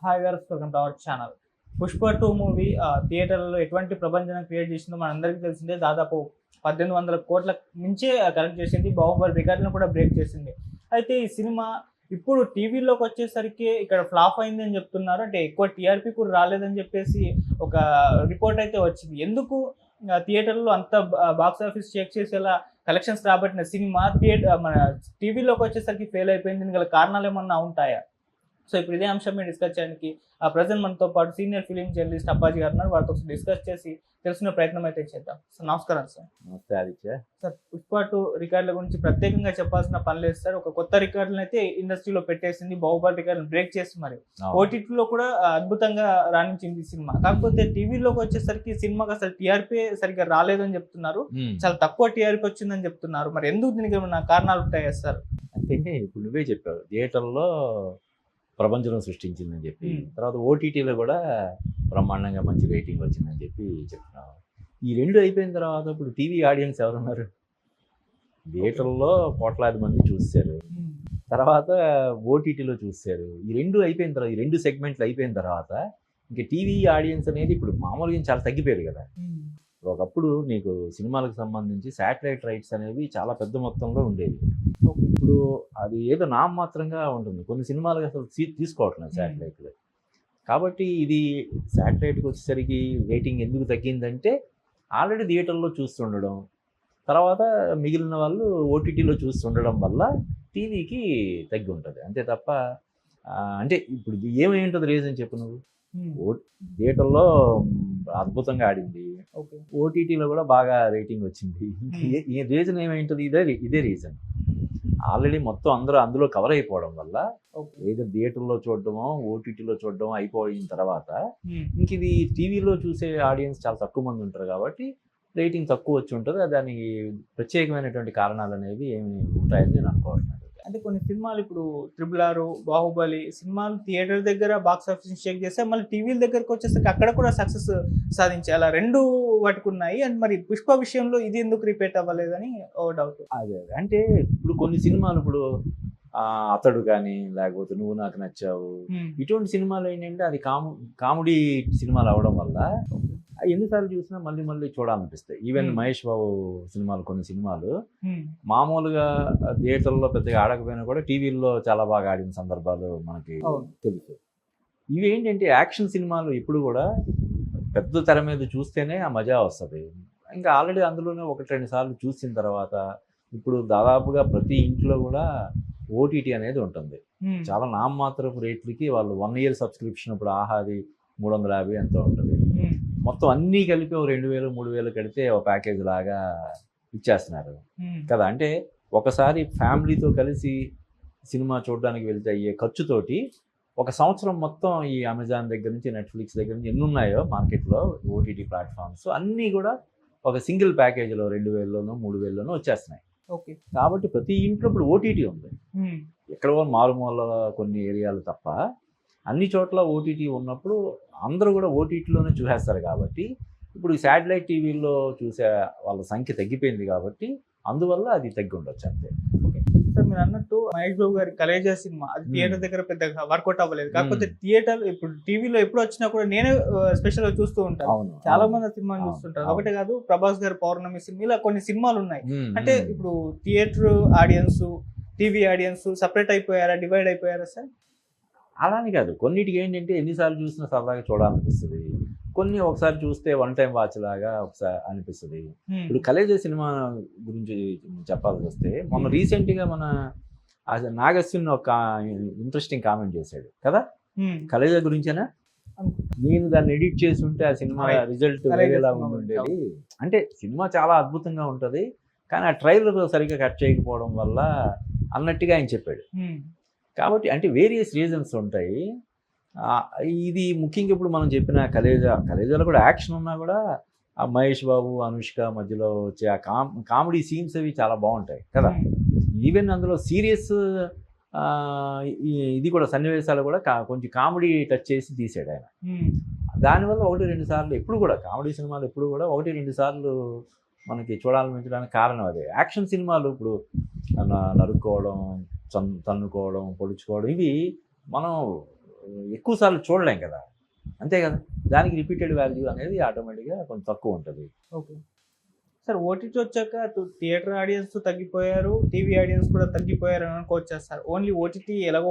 Hi గారు, welcome to our channel. 'Pushpa 2' movie థియేటర్‌లో ఎటువంటి ప్రభంజనం క్రియేట్ చేసిందో మనందరికీ తెలిసిందే. దాదాపు 1800 కోట్ల మించే కలెక్ట్ చేసింది. 'బాహుబలి' రికార్డులను కూడా బ్రేక్ చేసింది. అయితే ఈ సినిమా ఇప్పుడు టీవీలోకొచ్చేసరికి ఇక్కడ ఫ్లాప్ అయిందని చెప్తున్నారు. అంటే ఎక్కువ టీఆర్‌పీ కూడా రాలేదని చెప్పేసి ఒక రిపోర్ట్ అయితే వచ్చింది. ఎందుకు థియేటర్‌లో అంత బాక్స్ ఆఫీస్ షేక్ చేసేలా కలెక్షన్స్ రాబట్టిన సినిమా మన టీవీలోకొచ్చేసరికి ఫెయిల్ అయిపోయింది. దీనికి గల కారణాలేమన్నా ఉంటాయా? సో ఇప్పుడు ఇదే అంశం మీద డిస్కస్ చేయడానికి ప్రెజెంట్ మనతో పాటు సీనియర్ ఫిలిం జర్నలిస్ట్ అప్పాజీ గారు ఉన్నారు. వారితో డిస్కస్ చేసి తెలుసుకునే ప్రయత్నం అయితే చేద్దాం. సో నమస్కారం సార్. నమస్తే ఆదిత్య. సార్, 'పుష్ప 2' రికార్డుల గురించి ప్రత్యేకంగా చెప్పాల్సిన పని లేదు సార్. ఒక కొత్త రికార్డులను అయితే ఇండస్ట్రీలో పెట్టేసింది. 'బాహుబలి' రికార్డులను బ్రేక్ చేసి మరి ఓటీటీలో కూడా అద్భుతంగా రాణించింది ఈ సినిమా. కాకపోతే టీవీలోకి వచ్చేసరికి సినిమాకి అసలు టీఆర్పీ సరిగ్గా రాలేదని చెప్తున్నారు. చాలా తక్కువ టీఆర్పీ వచ్చిందని చెప్తున్నారు. మరి ఎందుకు దీనికి ఏమైనా కారణాలు ఉంటాయా సార్? అంటే ఇప్పుడు నువ్వే చెప్పావు థియేటర్లో ప్రభంజనం సృష్టించిందని చెప్పి, తర్వాత ఓటీటీలో కూడా బ్రహ్మాండంగా మంచి రేటింగ్ వచ్చిందని చెప్పి చెప్తున్నావు. ఈ రెండు అయిపోయిన తర్వాత ఇప్పుడు టీవీ ఆడియన్స్ ఎవరున్నారు? థియేటర్లో కోట్లాది మంది చూస్తారు, తర్వాత ఓటీటీలో చూస్తారు. ఈ రెండు అయిపోయిన తర్వాత, ఈ రెండు సెగ్మెంట్లు అయిపోయిన తర్వాత ఇంకా టీవీ ఆడియన్స్ అనేది ఇప్పుడు మామూలుగా చాలా తగ్గిపోయారు కదా. ఒకప్పుడు నీకు సినిమాలకు సంబంధించి శాటిలైట్ రైట్స్ అనేవి చాలా పెద్ద మొత్తంలో ఉండేవి. ఇప్పుడు అది ఏదో నామమాత్రంగా ఉంటుంది. కొన్ని సినిమాలకు అసలు తీసుకోవట్లేదు శాటిలైట్లు. కాబట్టి ఇది శాటిలైట్కి వచ్చేసరికి రేటింగ్ ఎందుకు తగ్గిందంటే ఆల్రెడీ థియేటర్లో చూస్తుండడం, తర్వాత మిగిలిన వాళ్ళు ఓటీటీలో చూస్తుండడం వల్ల టీవీకి తగ్గి ఉంటుంది అంతే తప్ప. అంటే ఇప్పుడు ఏమై ఉంటుంది రీజన్ చెప్పు నువ్వు? థియేటర్లో అద్భుతంగా ఆడింది, ఓటీటీలో కూడా బాగా రేటింగ్ వచ్చింది. ఈ రీజన్ ఏమైంటుంది? ఇదే రీజన్. ఆల్రెడీ మొత్తం అందరూ అందులో కవర్ అయిపోవడం వల్ల ఏదో థియేటర్లో చూడడమో ఓటీటీలో చూడడమో అయిపోయిన తర్వాత ఇంక ఇది టీవీలో చూసే ఆడియన్స్ చాలా తక్కువ మంది ఉంటారు కాబట్టి రేటింగ్ తక్కువ వచ్చి ఉంటుంది. దానికి ప్రత్యేకమైనటువంటి కారణాలు అనేవి ఏమి ఉంటాయని నేను అనుకోవట్లేదు. అంటే కొన్ని సినిమాలు ఇప్పుడు 'RRR', 'బాహుబలి' సినిమాలు థియేటర్ దగ్గర బాక్స్ ఆఫీస్ షేక్ చేస్తే మళ్ళీ టీవీల దగ్గరకు వచ్చేసరికి అక్కడ కూడా సక్సెస్ సాధించాయి. అలా రెండు పట్టుకున్నాయి. అండ్ మరి 'పుష్ప' విషయంలో ఇది ఎందుకు రిపీట్ అవ్వలేదని ఓ డౌట్. అదే అంటే ఇప్పుడు కొన్ని సినిమాలు ఇప్పుడు అతడు కానీ లేకపోతే నువ్వు నాకు నచ్చావు, ఇటువంటి సినిమాలు ఏంటంటే అది కామెడీ సినిమాలు అవడం వల్ల ఎన్నిసార్లు చూసినా మళ్ళీ మళ్ళీ చూడాలనిపిస్తాయి. ఈవెన్ మహేష్ బాబు సినిమాలు, కొన్ని సినిమాలు మామూలుగా థియేటర్లో పెద్దగా ఆడకపోయినా కూడా టీవీల్లో చాలా బాగా ఆడిన సందర్భాలు మనకి తెలుసు. ఇవి ఏంటంటే యాక్షన్ సినిమాలు ఇప్పుడు కూడా పెద్ద తెర మీద చూస్తేనే ఆ మజా వస్తుంది. ఇంకా ఆల్రెడీ అందులోనే 1-2 సార్లు చూసిన తర్వాత ఇప్పుడు దాదాపుగా ప్రతి ఇంట్లో కూడా ఓటీటీ అనేది ఉంటుంది. చాలా నామమాత్రపు రేట్లకి వాళ్ళు 1 ఇయర్ సబ్స్క్రిప్షన్ ఇప్పుడు ఆహాది 350 ఎంతో ఉంటుంది. మొత్తం అన్నీ కలిపి 2000-3000 కడితే ఒక ప్యాకేజ్ లాగా ఇచ్చేస్తున్నారు కదా. అంటే ఒకసారి ఫ్యామిలీతో కలిసి సినిమా చూడడానికి వెళ్తే అయ్యే ఖర్చుతోటి ఒక సంవత్సరం మొత్తం ఈ అమెజాన్ దగ్గర నుంచి, నెట్ఫ్లిక్స్ దగ్గర నుంచి ఎన్ని ఉన్నాయో మార్కెట్లో ఓటీటీ ప్లాట్ఫామ్స్ అన్నీ కూడా ఒక సింగిల్ ప్యాకేజీలో 2000లోనో 3000లోనో వచ్చేస్తున్నాయి. కాబట్టి ప్రతి ఇంట్లో ఇప్పుడు ఓటీటీ ఉంది. ఎక్కడో మారుమూల కొన్ని ఏరియాలు తప్ప అన్ని చోట్ల ఓటీటీ ఉన్నప్పుడు అందరూ కూడా ఓటీటీలోనే చూసేస్తారు. కాబట్టి ఇప్పుడు ఈ శాటిలైట్ టీవీల్లో చూసే వాళ్ళ సంఖ్య తగ్గిపోయింది కాబట్టి అందువల్ల అది తగ్గి ఉండొచ్చు అంతే. సార్, మీరు అన్నట్టు మహేష్ బాబు గారి 'కలేజా' సినిమా అది థియేటర్ దగ్గర పెద్దగా వర్కౌట్ అవ్వలేదు. కాకపోతే థియేటర్ ఇప్పుడు టీవీలో ఎప్పుడు వచ్చినా కూడా నేనే స్పెషల్ గా చూస్తూ ఉంటాను. చాలా మంది సినిమాని చూస్తుంటారు. ఒకటే కాదు, ప్రభాస్ గారి 'పౌర్ణమి' సినిమా, ఇలా కొన్ని సినిమాలు ఉన్నాయి. అంటే ఇప్పుడు theatre audience, TV audience separate అయిపోయారా, డివైడ్ అయిపోయారా సార్? అలానే కాదు, కొన్నిటికి ఏంటంటే ఎన్నిసార్లు చూసినా సరదాగా చూడాలనిపిస్తుంది. కొన్ని ఒకసారి చూస్తే వన్ టైం వాచ్ లాగా ఒకసారి అనిపిస్తుంది. ఇప్పుడు 'కలేజా' సినిమా గురించి చెప్పాల్సి వస్తే మొన్న రీసెంట్గా మన నాగశ్విన్ ఒక ఇంట్రెస్టింగ్ కామెంట్ చేశాడు కదా 'కలేజా' గురించేనా. నేను దాన్ని ఎడిట్ చేసి ఉంటే ఆ సినిమా రిజల్ట్ వేరేలా ఉండేది. అంటే సినిమా చాలా అద్భుతంగా ఉంటుంది కానీ ఆ ట్రైలర్ సరిగ్గా కట్ చేయకపోవడం వల్ల అన్నట్టుగా ఆయన చెప్పాడు. కాబట్టి అంటే వేరియస్ రీజన్స్ ఉంటాయి. ఇది ముఖ్యంగా ఇప్పుడు మనం చెప్పిన కలేజాలో కూడా యాక్షన్ ఉన్నా కూడా ఆ మహేష్ బాబు, అనుష్క మధ్యలో వచ్చే ఆ కామెడీ సీన్స్ అవి చాలా బాగుంటాయి కదా. ఈవెన్ అందులో సీరియస్ ఇది కూడా సన్నివేశాలు కూడా కొంచెం కామెడీ టచ్ చేసి తీసాడు ఆయన. దానివల్ల 1-2 సార్లు ఎప్పుడు కూడా కామెడీ సినిమాలు ఎప్పుడు కూడా 1-2 సార్లు మనకి చూడాలనిపించడానికి కారణం అదే. యాక్షన్ సినిమాలు ఇప్పుడు నరుక్కోవడం, తన్నుకోవడం, పొడుచుకోవడం ఇవి మనం ఎక్కువ సార్లు చూడలేం కదా, అంతే కదా, దానికి రిపీటెడ్ వాల్యూ అనేది ఆటోమేటిక్గా కొంచెం తక్కువ ఉంటుంది. ఓకే. సార్ ఓటీటీ వచ్చాక థియేటర్ ఆడియన్స్ తగ్గిపోయారు, టీవీ ఆడియన్స్ కూడా తగ్గిపోయారు అని అనుకోవచ్చా సార్? ఓన్లీ ఓటీటీ ఎలాగో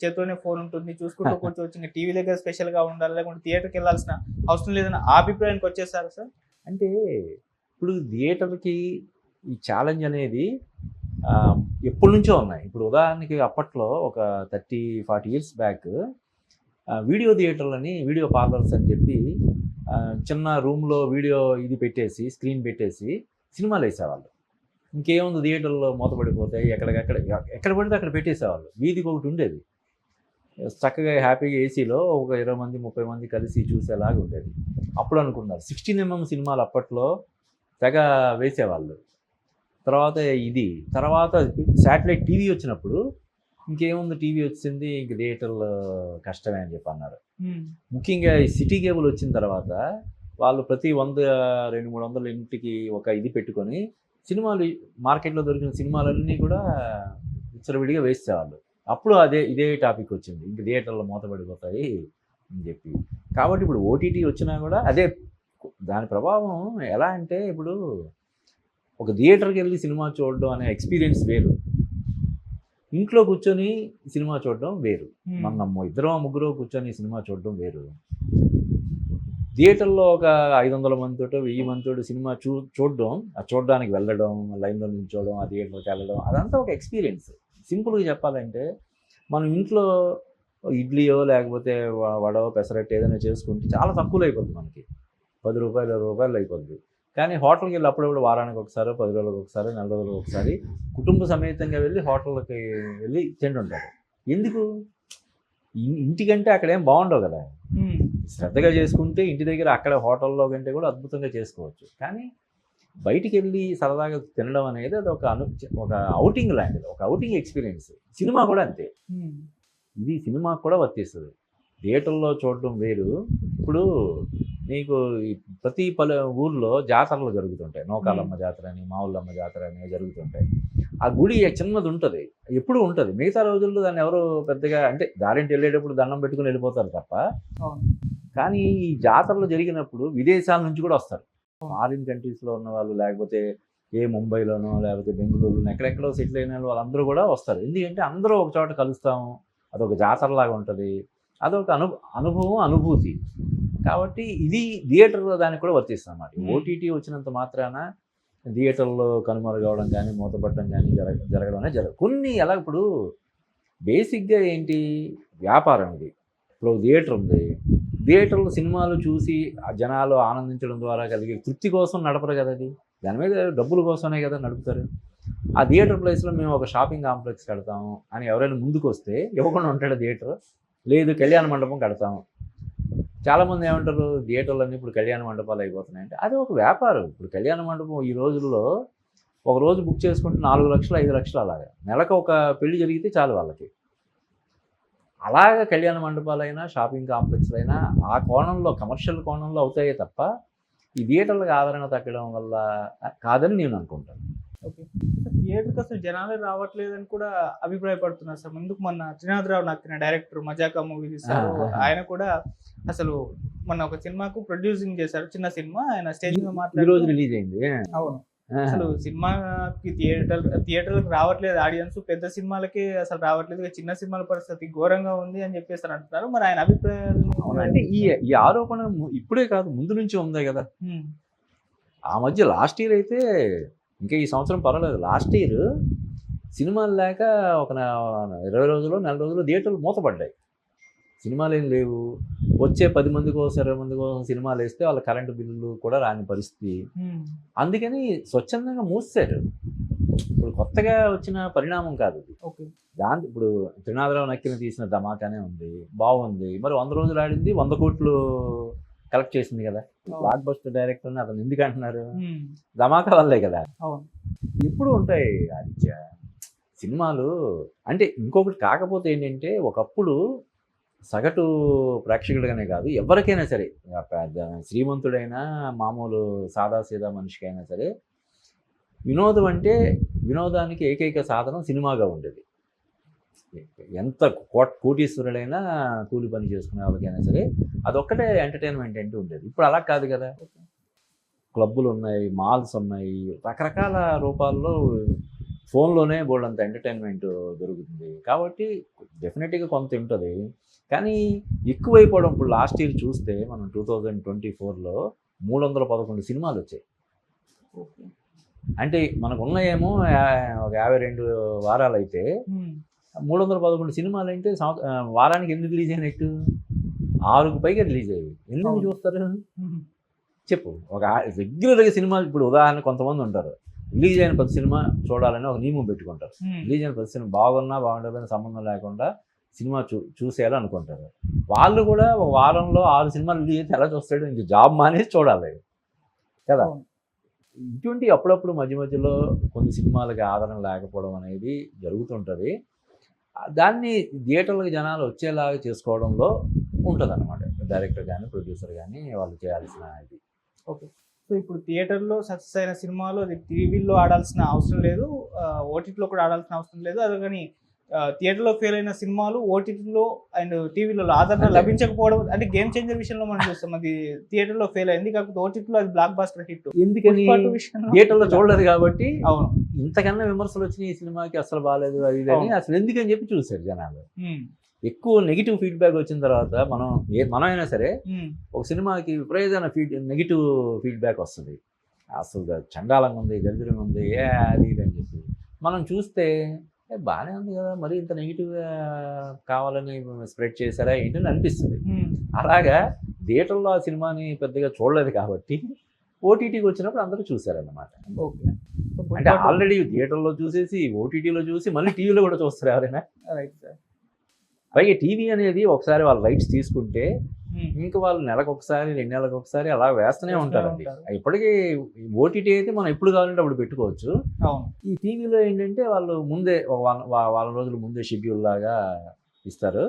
చేతిలోనే ఫోన్ ఉంటుంది, చూసుకుంటూ కూర్చోవచ్చు, ఇంకా టీవీ దగ్గర స్పెషల్గా ఉండాలి, లేకుంటే థియేటర్కి వెళ్ళాల్సిన అవసరం లేదని ఆ అభిప్రాయానికి వచ్చేసారా సార్? అంటే ఇప్పుడు థియేటర్కి ఈ ఛాలెంజ్ అనేది ఎప్పటి నుంచో ఉన్నాయి. ఇప్పుడు ఉదాహరణకి అప్పట్లో ఒక 30-40 ఇయర్స్ బ్యాక్ వీడియో థియేటర్లని, వీడియో పార్లర్స్ అని చెప్పి చిన్న రూమ్లో వీడియో ఇది పెట్టేసి, స్క్రీన్ పెట్టేసి సినిమాలు వేసేవాళ్ళు. ఇంకేముంది, థియేటర్లో మూతపడిపోతాయి, ఎక్కడ పడితే అక్కడ పెట్టేసేవాళ్ళు. వీధికి ఒకటి ఉండేది, చక్కగా హ్యాపీగా ఏసీలో ఒక 20 మంది 30 మంది కలిసి చూసేలాగా ఉండేది. అప్పుడు అనుకున్నారు 16mm సినిమాలు అప్పట్లో తెగ వేసేవాళ్ళు. తర్వాత శాటిలైట్ టీవీ వచ్చినప్పుడు ఇంకేముంది, టీవీ వచ్చింది, ఇంక థియేటర్లో కష్టమే అని చెప్పి అన్నారు. ముఖ్యంగా ఈ సిటీ కేబుల్ వచ్చిన తర్వాత వాళ్ళు ప్రతి 100-200-300 ఇంటికి ఒక ఇది పెట్టుకొని సినిమాలు, మార్కెట్లో దొరికిన సినిమాలన్నీ కూడా విచ్చలవిడిగా వేసేవాళ్ళు. అప్పుడు ఇదే టాపిక్ వచ్చింది, ఇంక థియేటర్లో మూతపడిపోతాయి అని చెప్పి. కాబట్టి ఇప్పుడు ఓటీటీ వచ్చినా కూడా అదే, దాని ప్రభావం ఎలా అంటే, ఇప్పుడు ఒక థియేటర్కి వెళ్ళి సినిమా చూడడం అనే ఎక్స్పీరియన్స్ వేరు, ఇంట్లో కూర్చొని సినిమా చూడడం వేరు. మనం 2-3 కూర్చొని సినిమా చూడడం వేరు. థియేటర్లో ఒక 500 మందితోటో 1000 మందితోటి సినిమా చూడడం, చూడడానికి వెళ్ళడం, లైన్లో నిల్చోవడం, ఆ థియేటర్కి వెళ్ళడం, అదంతా ఒక ఎక్స్పీరియన్స్. సింపుల్గా చెప్పాలంటే మనం ఇంట్లో ఇడ్లీయో లేకపోతే వడో పెసరట్టు ఏదైనా చేసుకుంటే చాలా తక్కువలో అయిపోతుంది, మనకి 10 రూపాయలు 20 రూపాయలు అయిపోద్ది. కానీ హోటల్కి వెళ్ళి అప్పుడప్పుడు వారానికి ఒకసారి, 10 రోజులకు ఒకసారి, 4 రోజులకు ఒకసారి కుటుంబ సమేతంగా వెళ్ళి హోటల్కి వెళ్ళి తింటుంటారు. ఎందుకు? ఇంటికంటే అక్కడేం బాగుండవు కదా, శ్రద్ధగా చేసుకుంటే ఇంటి దగ్గర అక్కడ హోటల్లో కంటే కూడా అద్భుతంగా చేసుకోవచ్చు. కానీ బయటికి వెళ్ళి సరదాగా తినడం అనేది అది ఒక ఔటింగ్ లాంటిది, ఒక ఔటింగ్ ఎక్స్పీరియన్స్. సినిమా కూడా అంతే, ఇది సినిమాకు కూడా వర్తిస్తుంది. థియేటర్లో చూడడం వేరు. ఇప్పుడు నీకు ప్రతి ఊర్లో జాతరలు జరుగుతుంటాయి, నోకాలమ్మ జాతర అని, మావుళ్ళమ్మ జాతర అని జరుగుతుంటాయి. ఆ గుడి చిన్నది ఉంటుంది, ఎప్పుడు ఉంటుంది. మిగతా రోజుల్లో దాన్ని ఎవరు పెద్దగా, అంటే దారింటి వెళ్ళేటప్పుడు దండం పెట్టుకుని వెళ్ళిపోతారు తప్ప. కానీ ఈ జాతరలు జరిగినప్పుడు విదేశాల నుంచి కూడా వస్తారు, ఫారిన్ కంట్రీస్లో ఉన్న వాళ్ళు, లేకపోతే ముంబైలోనో లేకపోతే బెంగళూరులోనో ఎక్కడెక్కడో సెటిల్ అయిన వాళ్ళందరూ కూడా వస్తారు. ఎందుకంటే అందరూ ఒక చోట కలుస్తాము, అదొక జాతరలాగా ఉంటుంది, అదొక అనుభూతి. కాబట్టి ఇది థియేటర్లో దానికి కూడా వర్తిస్తుంది అన్నమాట. ఓటీటీ వచ్చినంత మాత్రాన థియేటర్లో కనుమరుగవడం కానీ, మూతపడడం కానీ జరగడం అనేది జరగదు. కొన్ని ఇప్పుడు బేసిక్గా ఏంటి, వ్యాపారం ఇది. ఇప్పుడు థియేటర్ ఉంది, థియేటర్లో సినిమాలు చూసి జనాలు ఆనందించడం ద్వారా కలిగే తృప్తి కోసం నడపరు కదా, అది దాని మీద డబ్బుల కోసమే కదా నడుపుతారు. ఆ థియేటర్ ప్లేస్లో మేము ఒక షాపింగ్ కాంప్లెక్స్ కడతాము అని ఎవరైనా ముందుకు వస్తే ఇవ్వకుండా ఉంటాడు థియేటర్. లేదు కళ్యాణ మండపం కడతాము, చాలామంది ఏమంటారు, థియేటర్లన్నీ ఇప్పుడు కళ్యాణ మండపాలు అయిపోతున్నాయంటే అది ఒక వ్యాపారం. ఇప్పుడు కళ్యాణ మండపం ఈ రోజుల్లో ఒక రోజు బుక్ చేసుకుంటే 4 లక్షలు 5 లక్షలు, అలాగా నెలకు ఒక పెళ్లి జరిగితే చాలు వాళ్ళకి. అలాగా కళ్యాణ మండపాలైనా షాపింగ్ కాంప్లెక్స్లు అయినా ఆ కోణంలో, కమర్షియల్ కోణంలో అవుతాయే తప్ప ఈ థియేటర్లకు ఆదరణ తగ్గడం వల్ల కాదని నేను అనుకుంటాను. ఓకే. థియేటర్కి అసలు జనాలే రావట్లేదని కూడా అభిప్రాయపడుతున్నారు సార్. ముందుకు మొన్న త్రినాథరావు నక్కిన డైరెక్టర్ మజాకా మూవీ తీశారు, ఆయన కూడా అసలు మొన్న ఒక సినిమాకు ప్రొడ్యూసింగ్ చేశారు, చిన్న సినిమా. ఆయన స్టేజ్ మీద మాట్లాడుతూ, రోజు రిలీజ్ అయింది. అవును, అసలు సినిమాకి థియేటర్లకు రావట్లేదు ఆడియన్స్, పెద్ద సినిమాలకి అసలు రావట్లేదు, చిన్న సినిమాల పరిస్థితి ఘోరంగా ఉంది అని చెప్పేసి అంటున్నారు. మరి ఆయన అభిప్రాయాలు అంటే ఈ ఆరోపణ ఇప్పుడే కాదు, ముందు నుంచి ఉంది కదా. ఆ మధ్య లాస్ట్ ఇయర్ అయితే, ఇంకా ఈ సంవత్సరం పర్వాలేదు, లాస్ట్ ఇయర్ సినిమాలు లేక ఒక 20 రోజులు 4 రోజులు థియేటర్లు మూతపడ్డాయి, సినిమాలు ఏం లేవు. వచ్చే 10 మంది కోసం 20 మంది కోసం సినిమాలు వేస్తే వాళ్ళ కరెంటు బిల్లులు కూడా రాని పరిస్థితి. అందుకని స్వచ్ఛందంగా మూసారు. ఇప్పుడు కొత్తగా వచ్చిన పరిణామం కాదు ఇది. ఇప్పుడు త్రినాథరావు నక్కిన తీసిన ధమాకానే ఉంది, బాగుంది. మరి 100 రోజులు ఆడింది, 100 కోట్లు కలెక్ట్ చేసింది కదా. బ్లాక్ బస్టర్ డైరెక్టర్ అని అతను ఎందుకు అంటున్నారు, ధమాకా వల్లే కదా. ఎప్పుడు ఉంటాయి ఆదిత్య సినిమాలు. అంటే ఇంకొకటి కాకపోతే ఏంటంటే, ఒకప్పుడు సగటు ప్రేక్షకుడిగానే కాదు, ఎవరికైనా సరే, శ్రీమంతుడైనా మామూలు సాదాసీదా మనిషికైనా సరే, వినోదం అంటే, వినోదానికి ఏకైక సాధనం సినిమాగా ఉండేది. ఎంత కోటీశ్వరుడైనా కూలి పని చేసుకునే వాళ్ళకైనా సరే అదొక్కటే ఎంటర్టైన్మెంట్ అంటే ఉండేది. ఇప్పుడు అలా కాదు కదా. క్లబ్బులు ఉన్నాయి, మాల్స్ ఉన్నాయి, రకరకాల రూపాల్లో ఫోన్లోనే బోల్డంత ఎంటర్టైన్మెంట్ దొరుకుతుంది. కాబట్టి డెఫినెట్గా కొంత ఉంటుంది. కానీ ఎక్కువైపోవడం, ఇప్పుడు లాస్ట్ ఇయర్ చూస్తే మనం 2024లో 311 సినిమాలు వచ్చాయి. అంటే మనకు ఉన్నాయేమో ఒక 52 వారాలు అయితే 311 సినిమాలు అంటే వారానికి ఎందుకు రిలీజ్ అయినట్టు? 6కు పైగా రిలీజ్ అయ్యాయి. ఎందుకు చూస్తారు చెప్పు? ఒక రెగ్యులర్గా సినిమాలు, ఇప్పుడు ఉదాహరణ కొంతమంది ఉంటారు, రిలీజ్ అయిన ప్రతి సినిమా చూడాలని ఒక నియమం పెట్టుకుంటారు. రిలీజ్ అయిన ప్రతి సినిమా బాగున్నా బాగుండకపోయినా సంబంధం లేకుండా సినిమా చూసేయాలి అనుకుంటారు. వాళ్ళు కూడా ఒక వారంలో 6 సినిమాలు రిలీజ్ అయితే ఎలా చూస్తాడు? ఇంక జాబ్ మానేసి చూడాలి కదా. ఇటువంటి అప్పుడప్పుడు మధ్య మధ్యలో కొన్ని సినిమాలకి ఆదరణ లేకపోవడం అనేది జరుగుతుంటుంది. దాన్ని థియేటర్లకు జనాలు వచ్చేలాగా చేసుకోవడంలో ఉంటుంది అన్నమాట. డైరెక్టర్ కానీ ప్రొడ్యూసర్ కానీ వాళ్ళు చేయాల్సిన ఇది. ఓకే. సో ఇప్పుడు థియేటర్లో సక్సెస్ అయిన సినిమాలు అది టీవీలో ఆడాల్సిన అవసరం లేదు, ఓటీటీలో కూడా ఆడాల్సిన అవసరం లేదు. అదే కానీ థియేటర్లో ఫెయిల్ అయిన సినిమాలు ఓటీటీలో అండ్ టీవీలో ఆదరణ లభించకపోవడం అంటే గేమ్ చేంజర్ విషయంలో మనం చూస్తాం. అది థియేటర్లో ఫెయిల్ అయింది, కాకపోతే ఓటీటీలో అది బ్లాక్ బాస్టర్ హిట్. ఎందుకని? థియేటర్లో చూడలేదు కాబట్టి. అవును, ఇంతకన్నా విమర్శలు వచ్చినాయి, ఈ సినిమాకి అసలు బాగాలేదు అది అని అసలు ఎందుకని చెప్పి చూశారు జనాలు. ఎక్కువ నెగిటివ్ ఫీడ్బ్యాక్ వచ్చిన తర్వాత మనమైనా సరే ఒక సినిమాకి విపరీతమైన నెగిటివ్ ఫీడ్బ్యాక్ వస్తుంది. అసలు చండాలంగా ఉంది, దరిద్రంగా ఉంది, అది ఇది అని చెప్పి మనం చూస్తే బాగానే ఉంది కదా, మరి ఇంత నెగిటివ్గా కావాలని స్ప్రెడ్ చేశారా ఏంటని అనిపిస్తుంది. అలాగా థియేటర్లో ఆ సినిమాని పెద్దగా చూడలేదు కాబట్టి ఓటీటీకి వచ్చినప్పుడు అందరూ చూశారన్నమాట. అంటే ఆల్రెడీ థియేటర్లో చూసేసి ఓటీటీలో చూసి మళ్ళీ టీవీలో కూడా చూస్తారు ఎవరైనా. పైగా టీవీ అనేది ఒకసారి వాళ్ళ రైట్స్ తీసుకుంటే ఇంకా వాళ్ళు నెలకు ఒకసారి 2 నెలలకు ఒకసారి అలా వేస్తూనే ఉంటారండి. ఇప్పటికీ ఓటీటీ అయితే మనం ఎప్పుడు కావాలంటే అప్పుడు పెట్టుకోవచ్చు. ఈ టీవీలో ఏంటంటే వాళ్ళు ముందే వారం రోజుల ముందే షెడ్యూల్ లాగా ఇస్తారు.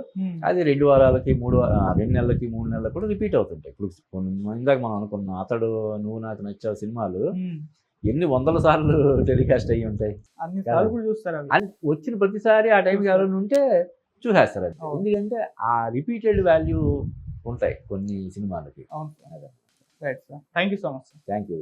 అది 2 వారాలకి 2 నెలలకి 3 నెలలకు కూడా రిపీట్ అవుతుంటాయి. ఇప్పుడు ఇందాక మనం అనుకున్నాం అతడు, నువ్వు నాకు నచ్చావు సినిమాలు ఎన్ని వందల సార్లు టెలికాస్ట్ అయ్యి ఉంటాయి. వచ్చిన ప్రతిసారి ఆ టైంకి ఎవరైనా ఉంటే చూసేస్తారు. ఎందుకంటే ఆ రిపీటెడ్ వాల్యూ ఉంటాయి కొన్ని సినిమాలకి. Thank you so much. Thank you.